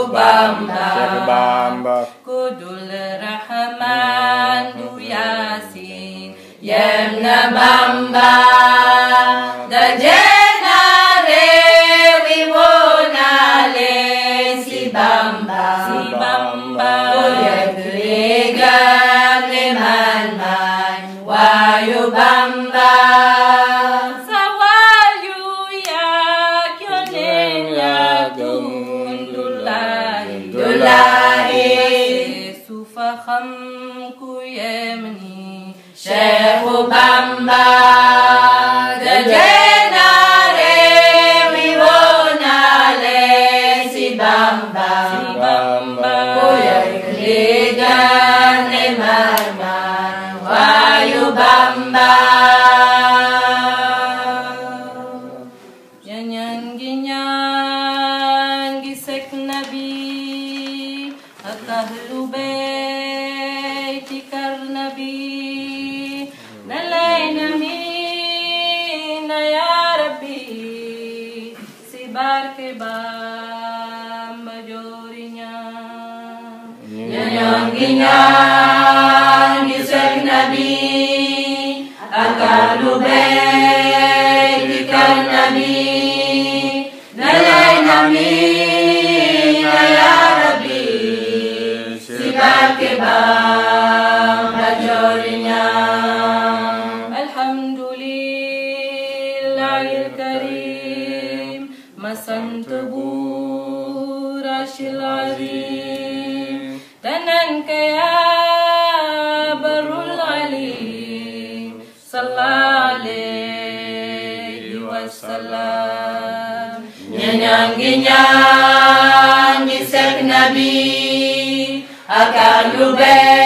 Bamba Kudul Rahman du Yasin Yemna Bamba Dajenare Wibonale Si Bamba Uyagrigan Lemanman Wayu Bamba Sawayu Yakyonen Dulai Sufaham ku Yemni Sheikh Bamba Dajenare Wibonale Si Bamba Uyagrigan Lemanman Wayu Bamba Nyanyan gisek Nabi Akahlu baitikar Nabi Nalay namin na ya Rabbi Sibar ke Bamba jorinya Nyanyan gisek Nabi Akahlu baitikar Nabi Nalay namin na ya Rabbi Sibar ke Bamba jorinya Alhamdulillahil Karim Masan tebu Rashil Azim Tanan kaya Barul Alim Sallallahu alaihi wasallam Nyanyan gisek Nabi Akan lubay